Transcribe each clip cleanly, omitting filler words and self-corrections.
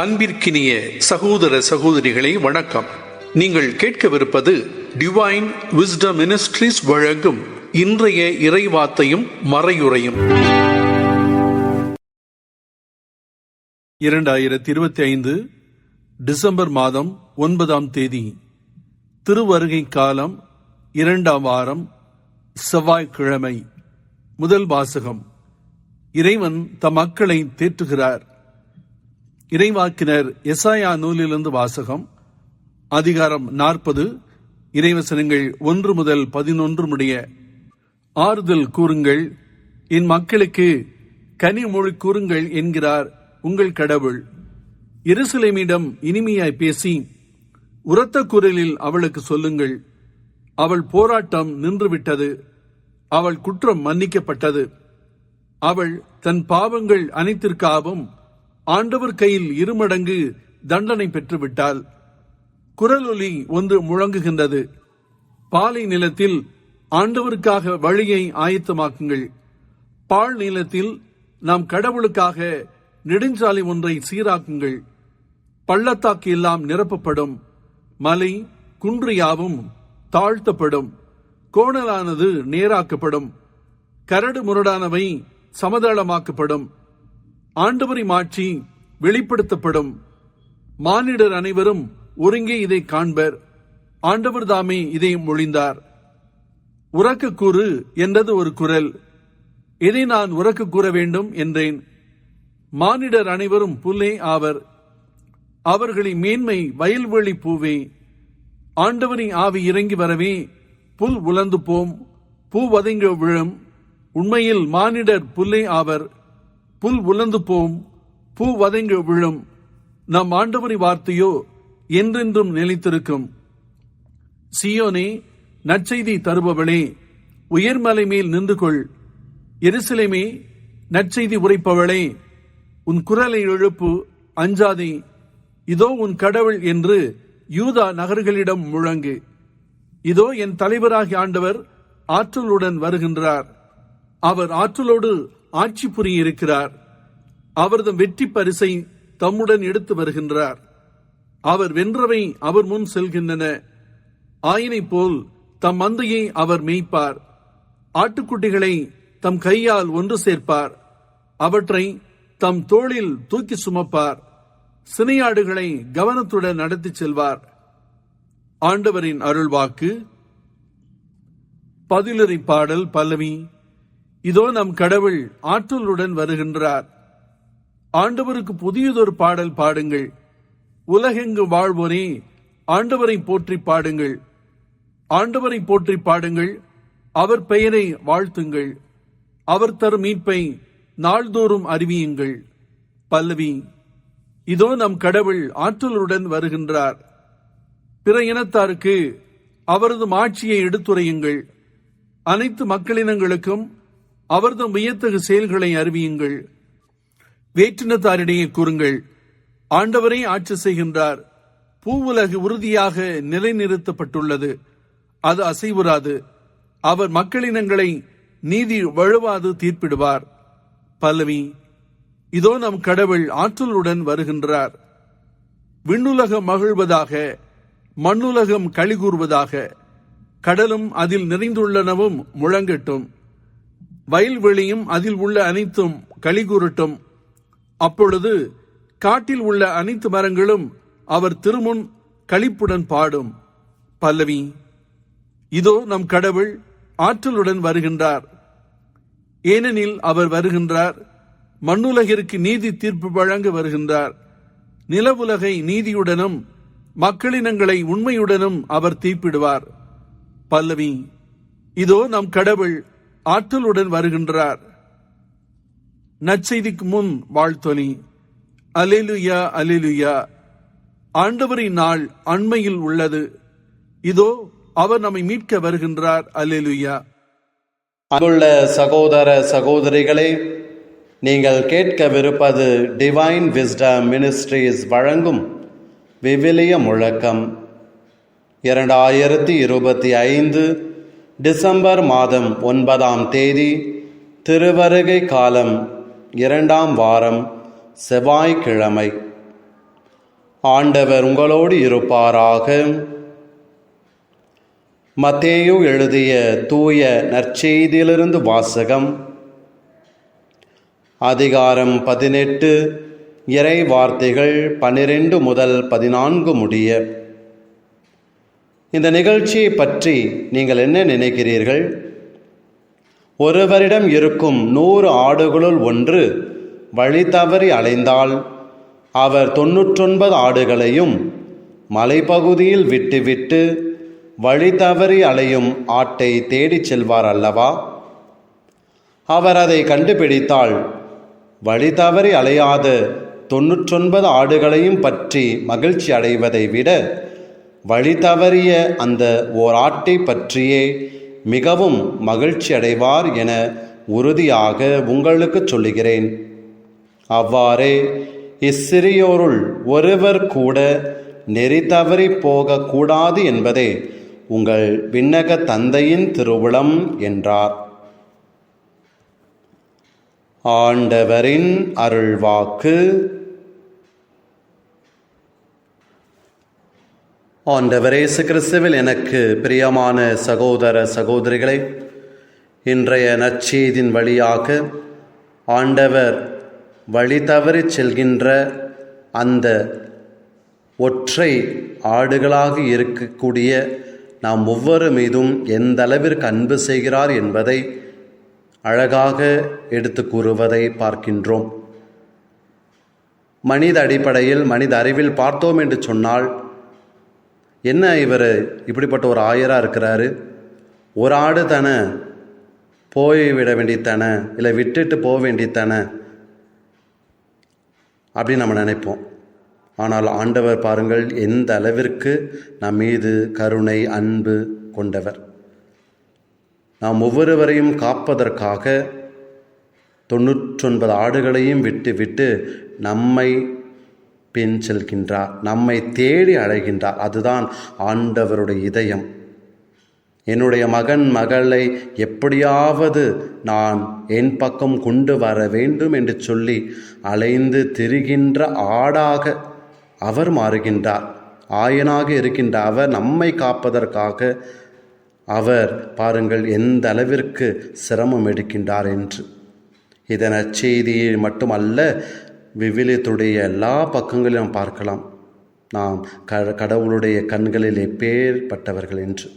அன்பிற்கினிய சகோதர சகோதரிகளே, வணக்கம். நீங்கள் கேட்கவிருப்பது டிவைன் விஸ்டம் மினிஸ்ட்ரீஸ் வழங்கும் இன்றைய இறைவார்த்தையும் மறையுரையும். 2025 டிசம்பர் மாதம் 9ஆம் தேதி, திருவருகை காலம் 2ஆம் வாரம், செவ்வாய்க்கிழமை. முதல் வாசகம். இறைவன் தம் மக்களை தேற்றுகிறார். இறைவாக்கினர் எசாயா நூலிலிருந்து வாசகம். அதிகாரம் 40, இறைவசனங்கள் 1 முதல் 11 முடிய. ஆறுதல் கூறுங்கள், என் மக்களுக்கு கனிமொழி கூறுங்கள் என்கிறார் உங்கள் கடவுள். எருசலேமிடம் இனிமையாய் பேசி உரத்த குரலில் அவளுக்கு சொல்லுங்கள். அவள் போராட்டம் நின்றுவிட்டது, அவள் குற்றம் மன்னிக்கப்பட்டது. அவள் தன் பாவங்கள் அனைத்திற்காகவும் ஆண்டவர் கையில் 2 மடங்கு தண்டனை பெற்றுவிட்டாள். குரலொலி ஒன்று முழங்குகின்றது. பாலை நிலத்தில் ஆண்டவருக்காக வழியை ஆயத்தமாக்குங்கள். பால் நிலத்தில் நாம் கடவுளுக்காக நெடுஞ்சாலை ஒன்றை சீராக்குங்கள். பள்ளத்தாக்கு எல்லாம் நிரப்பப்படும், மலை குன்று யாவும் தாழ்த்தப்படும், கோணலானது நேராக்கப்படும், கரடு முரடானவை சமதளமாக்கப்படும். ஆண்டவரை மாட்சி வெளிப்படுத்தப்படும். மானிடர் அனைவரும் ஒருங்கே இதை காண்பர். ஆண்டவர் தாமே இதை மொழிந்தார். உரக்க கூறு என்றது ஒரு குரல். எதை நான் உரக்க கூற வேண்டும் என்றேன். மானிடர் அனைவரும் புல்லே ஆவர், அவர்களின் மேன்மை வயல்வெளி பூவே. ஆண்டவரின் ஆவி இறங்கி வரவே புல் உலர்ந்து போம், பூ வதங்க விழும். உண்மையில் மானிடர் புல்லே ஆவர், புல் உலர்ந்து போம், பூ வதங்க விழும். நம் ஆண்டவரி வார்த்தையோ என்றென்றும் நிலைத்திருக்கும். சியோனே, நற்செய்தி தருபவளே, உயர்மலை மேல் நின்று கொள். எருசலேமே, நற்செய்தி உரைப்பவளே, உன் குரலை எழுப்பு, அஞ்சாதே. இதோ உன் கடவுள் என்று யூதா நகர்களிடம் முழங்கு. இதோ என் தலைவராகிய ஆண்டவர் ஆற்றலுடன் வருகின்றார். அவர் ஆற்றலோடு ஆட்சி புரிய இருக்கிறார். அவரது வெற்றி பரிசை தம்முடன் எடுத்து வருகின்றார். அவர் வென்றவை அவர் முன் செல்கின்றன. ஆயினை போல் தம் மந்தையை அவர் மேய்ப்பார். ஆட்டுக்குட்டிகளை தம் கையால் ஒன்று சேர்ப்பார். அவற்றை தம் தோளில் தூக்கி சுமப்பார். சினையாடுகளை கவனத்துடன் நடத்தி செல்வார். ஆண்டவரின் அருள்வாக்கு. பதிலுரை பாடல் பல்லவி. இதோ நம் கடவுள் ஆற்றலுடன் வருகின்றார். ஆண்டவருக்கு புதியதொரு பாடல் பாடுங்கள். உலகெங்கு வாழ்வோரே, ஆண்டவரை போற்றி பாடுங்கள். ஆண்டவரை போற்றி பாடுங்கள், அவர் பெயரை வாழ்த்துங்கள். அவர் தரும் மீட்பை நாள்தோறும் அறிவியுங்கள். பல்லவி. இதோ நம் கடவுள் ஆற்றலுடன் வருகின்றார். பிற இனத்தாருக்கு அவரது ஆட்சியை எடுத்துரையுங்கள். அனைத்து மக்களினங்களுக்கும் அவரது வியத்தகு செயல்களை அறிவியுங்கள். வேற்றினத்தாரிடையே கூறுங்கள், ஆண்டவரை ஆட்சி செய்கின்றார். பூவுலகு உறுதியாக நிலைநிறுத்தப்பட்டுள்ளது, அது அசைவுறாது. அவர் மக்களினங்களை நீதி வழுவாது தீர்ப்பிடுவார். பல்லவி. இதோ நம் கடவுள் ஆற்றலுடன் வருகின்றார். விண்ணுலகம் மகிழ்வதாக, மண்ணுலகம் களிகூறுவதாக. கடலும் அதில் நிறைந்துள்ளனவும் முழங்கட்டும், வயல்வெளியும் அதில் உள்ள அனைத்தும் களிகூறட்டும். அப்பொழுது காட்டில் உள்ள அனைத்து மரங்களும் அவர் திருமுன் களிப்புடன் பாடும். பல்லவி. இதோ நம் கடவுள் ஆற்றலுடன் வருகின்றார். ஏனெனில் அவர் வருகின்றார், மண்ணுலகிற்கு நீதி தீர்ப்பு வழங்க வருகின்றார். நிலவுலகை நீதியுடனும் மக்களினங்களை உண்மையுடனும் அவர் தீர்ப்பிடுவார். பல்லவி. இதோ நம் கடவுள் ஆற்றலுடன் வருகின்றார். நற்செய்திக்கு முன் வாழ்த்தொலி. அல்லேலூயா, அல்லேலூயா. ஆண்டவரின் நாள் அண்மையில் உள்ளது. இதோ அவர் நம்மை மீட்க வருகின்றார். அல்லேலூயா. அன்புள்ள சகோதர சகோதரிகளே, நீங்கள் கேட்கவிருப்பது டிவைன் விஸ்டம் மினிஸ்ட்ரீஸ் வழங்கும் விவிலிய முழக்கம். 2025 டிசம்பர் மாதம் 9ஆம் தேதி, திருவருகை காலம் 2ஆம் வாரம், செவ்வாய்க்கிழமை. ஆண்டவர் உங்களோடு இருப்பாராக. மத்தேயு எழுதிய தூய நற்செய்தியிலிருந்து வாசகம். அதிகாரம் 18, இறை வார்த்தைகள் 12 முதல் 14 முடிய. இந்த நிகழ்ச்சியை பற்றி நீங்கள் என்ன நினைக்கிறீர்கள்? ஒருவரிடம் இருக்கும் 100 ஆடுகளுள் ஒன்று வழி தவறி அலைந்தால் அவர் 99 ஆடுகளையும் மலைப்பகுதியில் விட்டுவிட்டு வழி தவறி அலையும் ஆட்டை தேடிச் செல்வார் அல்லவா? அவர் அதை கண்டுபிடித்தால் வழி தவறி அலையாத 99 ஆடுகளையும் பற்றி மகிழ்ச்சி அடைவதை விட வழி தவறிய அந்த ஓர் ஆட்டை பற்றியே மிகவும் மகிழ்ச்சி அடைவார் என உறுதியாக உங்களுக்கு சொல்லுகிறேன். அவ்வாறே இச்சிறியோருள் ஒருவர் கூட நெறி தவறி போகக்கூடாது என்பதே உங்கள் விண்ணக தந்தையின் திருவுளம் என்றார். ஆண்டவரின் அருள்வாக்கு. ஆண்டவர் இயேசு கிறிஸ்துவில் எனக்கு பிரியமான சகோதர சகோதரிகளை, இன்றைய நற்செய்தியின் வழியாக ஆண்டவர் வழி தவறி செல்கின்ற அந்த ஒற்றை ஆடுகளாக இருக்கக்கூடிய நாம் ஒவ்வொரு மீதும் எந்த அளவிற்கு அன்பு செய்கிறார் என்பதை அழகாக எடுத்து கூறுவதை பார்க்கின்றோம். மனித அடிப்படையில், மனித அறிவில் பார்த்தோம் என்று சொன்னால், என்ன இவர் இப்படிப்பட்ட ஒரு ஆயராக இருக்கிறாரு, ஒரு ஆடு தானே, போய்விட வேண்டியதானே, இல்லை விட்டுட்டு போக வேண்டியதானே அப்படின்னு நம்ம நினைப்போம். ஆனால் ஆண்டவர் பாருங்கள் எந்த அளவிற்கு நம் மீது கருணை அன்பு கொண்டவர். நாம் ஒவ்வொருவரையும் காப்பதற்காக 99 ஆடுகளையும் விட்டு நம்மை பின் செல்கின்றார், நம்மை தேடி அழைகின்றார். அதுதான் ஆண்டவருடைய இதயம். என்னுடைய மகன் மகளை எப்படியாவது நான் என் பக்கம் கொண்டு வர வேண்டும் என்று சொல்லி அலைந்து திரிகின்ற ஆடாக அவர் மாறுகின்றார். ஆயனாக இருக்கின்ற அவர் நம்மை காப்பதற்காக அவர் பாருங்கள் எந்த அளவிற்கு சிரமம் எடுக்கின்றார் என்று. இதன் நற்செய்தியை மட்டுமல்ல, விவிலியத்துடைய எல்லா பக்கங்களிலும் பார்க்கலாம் நாம் கடவுளுடைய கண்களில் எப்பேற்பட்டவர்கள் என்று.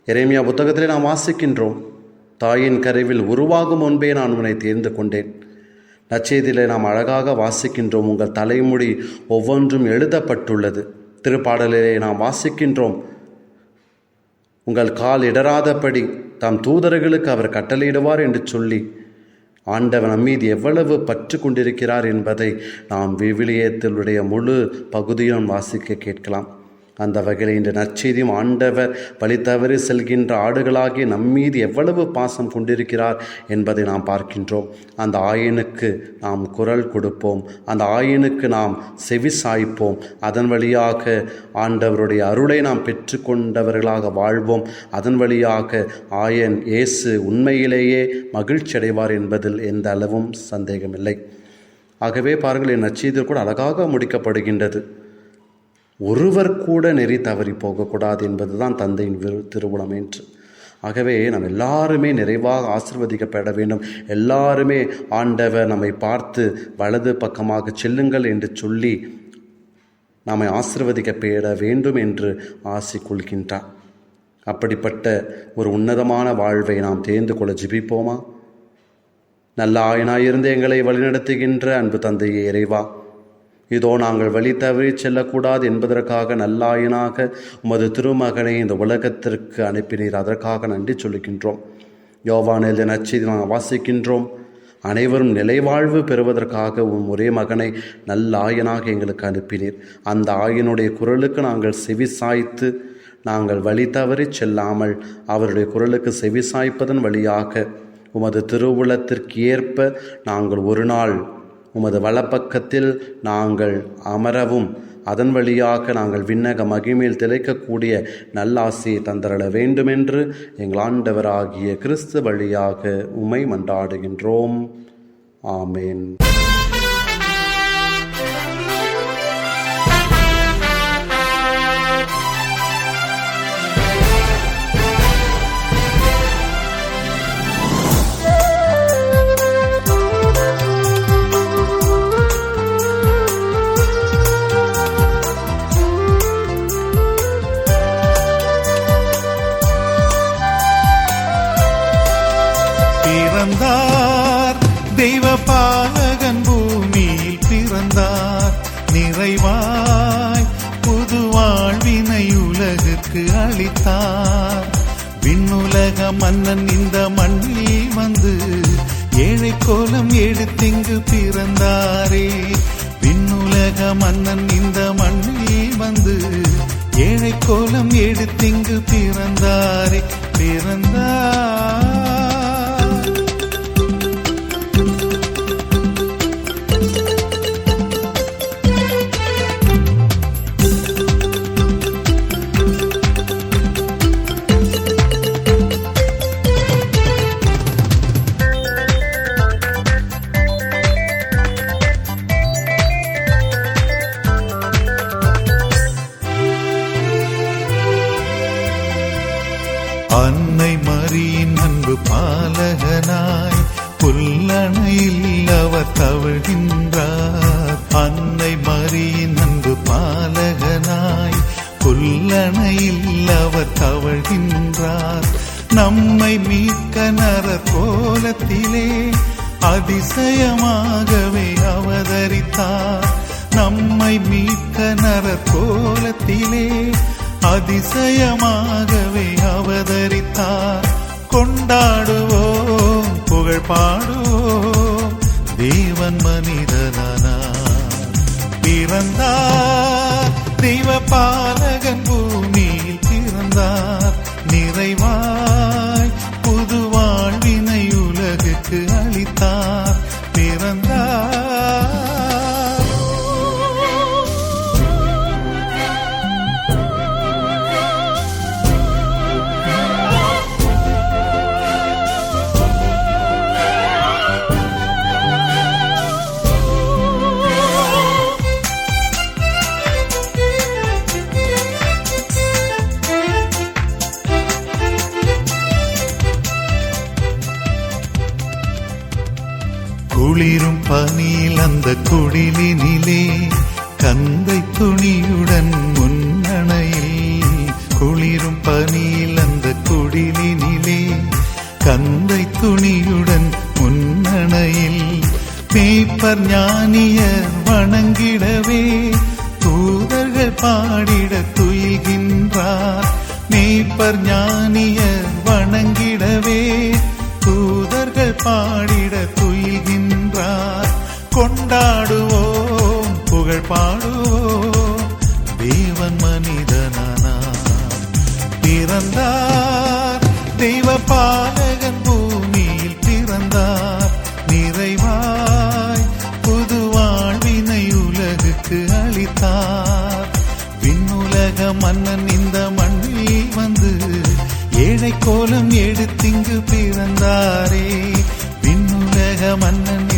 எரேமியா புத்தகத்திலே நாம் வாசிக்கின்றோம், தாயின் கருவில் உருவாகும் முன்பே நான் உன்னை தேர்ந்து கொண்டேன். நற்செய்தியிலே நாம் அழகாக வாசிக்கின்றோம், உங்கள் தலைமுடி ஒவ்வொன்றும் எழுதப்பட்டுள்ளது. திருப்பாடலிலே நாம் வாசிக்கின்றோம், உங்கள் கால் இடராதபடி தாம் தூதர்களுக்கு அவர் கட்டளையிடுவார் என்று சொல்லி ஆண்டவன் நம்மீது எவ்வளவு பற்று கொண்டிருக்கிறார் என்பதை நாம் விவிலியத்தினுடைய முழு பகுதியும் வாசிக்க கேட்கலாம். அந்த வகையில் இன்று நற்செய்தியும் ஆண்டவர் வழி தவறி செல்கின்ற ஆடுகளாகிய நம்மீது எவ்வளவு பாசம் கொண்டிருக்கிறார் என்பதை நாம் பார்க்கின்றோம். அந்த ஆயனுக்கு நாம் குரல் கொடுப்போம், அந்த ஆயனுக்கு நாம் செவி சாய்ப்போம். அதன் வழியாக ஆண்டவருடைய அருளை நாம் பெற்றுக்கொண்டவர்களாக வாழ்வோம். அதன் வழியாக ஆயன் இயேசு உண்மையிலேயே மகிழ்ச்சி அடைவார் என்பதில் எந்த அளவும் சந்தேகமில்லை. ஆகவே பாருங்கள், என் நற்செய்தி கூட அழகாக முடிக்கப்படுகின்றது. ஒருவர் கூட நெறி தவறி போகக்கூடாது என்பதுதான் தந்தையின் திருவுளம் என்று. ஆகவே நாம் எல்லாருமே நிறைவாக ஆசீர்வதிக்கப்பட வேண்டும். எல்லாருமே ஆண்டவர் நம்மை பார்த்து வலது பக்கமாக செல்லுங்கள் என்று சொல்லி நம்மை ஆசீர்வதிக்கப்பட வேண்டும் என்று ஆசை கொள்கின்றார். அப்படிப்பட்ட ஒரு உன்னதமான வாழ்வை நாம் தேர்ந்து கொள்ள ஜெபிப்போமா? நல்ல ஆயனாயிருந்து எங்களை வழிநடத்துகின்ற அன்பு தந்தையே இறைவா, இதோ நாங்கள் வழி தவறி செல்லக்கூடாது என்பதற்காக நல்லாயனாக உமது திருமகனை இந்த உலகத்திற்கு அனுப்பினீர். அதற்காக நன்றி சொல்லுகின்றோம். யோவான் எழுதிய நற்செய்தி நாங்கள் வாசிக்கின்றோம், அனைவரும் நிலைவாழ்வு பெறுவதற்காக ஒரே மகனை நல்ல ஆயனாக எங்களுக்கு அனுப்பினீர். அந்த ஆயனுடைய குரலுக்கு நாங்கள் செவி சாய்த்து நாங்கள் வழி தவறி செல்லாமல் அவருடைய குரலுக்கு செவி சாய்ப்பதன் வழியாக உமது திருவுளத்திற்கு ஏற்ப நாங்கள் ஒரு நாள் உமது வலப்பக்கத்தில் நாங்கள் அமரவும் அதன் வழியாக நாங்கள் விண்ணக மகிமையில் திளைக்கக்கூடிய நல்லாசியை தந்தரள வேண்டுமென்று எங்கள் ஆண்டவராகிய கிறிஸ்து வழியாக உம்மை மன்றாடுகின்றோம். ஆமேன். பாலகன் பூமியில் பிறந்தார், நிறைவாய் புது வாழ்வினை உலகுக்கு அளித்தார். விண்ணுலக மன்னன் இந்த மண்ணில் வந்து ஏழை கோலம் எடுத்திங்கு பிறந்தாரே. விண்ணுலக மன்னன் இந்த மண்ணில் வந்து ஏழை கோலம் எடுத்திங்கு பிறந்தாரே, பிறந்தார். அன்னை மரியின் அன்பு பாலகனாய் புல்லணையில் அவர் தவழ்கின்றார். அன்னை மரியின் அன்பு பாலகனாய் புல்லணையில் அவர் தவழ்கின்றார். நம்மை மீட்க நரர் கோலத்திலே அதிசயமாகவே அவதரித்தார். நம்மை மீட்க நரர் கோலத்திலே அதிசயமாகவே அவதரித்தார். கொண்டாடுவோம், புகழ் பாடுவோம், தேவன் மனிதனானார், பிறந்தார். தெய்வ பாலகன் பூமியில் பிறந்தார், நிறைவாய் புது வாழ்வினை உலகுக்கு அளித்தார், பிறந்தார். குளிரும் பனியில் அந்த குடிலினிலே கந்தை துணியுடன் முன்னணையில். குளிரும் பனியில் அந்த குடிலினிலே கந்தை துணியுடன் முன்னணையில். மேய்ப்பர் ஞானியர் வணங்கிடவே தூதர்கள் பாடிட துயில்கின்றார். மேய்ப்பர் ஞானியர் வணங்கிடவே தூதர்கள் பாடிட துயில்கின்றார். கொண்டாடுவோம், புகழ் பாடுவோம், தேவன் மனிதனானார், பிறந்தார். தெய்வ பாலகன் பூமியில் பிறந்தார், நிறைவாய் புது வாழ்வினை உலகுக்கு அளித்தார். விண்ணுலக மன்னன் இந்த மண்ணில் வந்து ஏழை கோலம் எடுத்திங்கு பிறந்தாரே. விண்ணுலக மன்னன்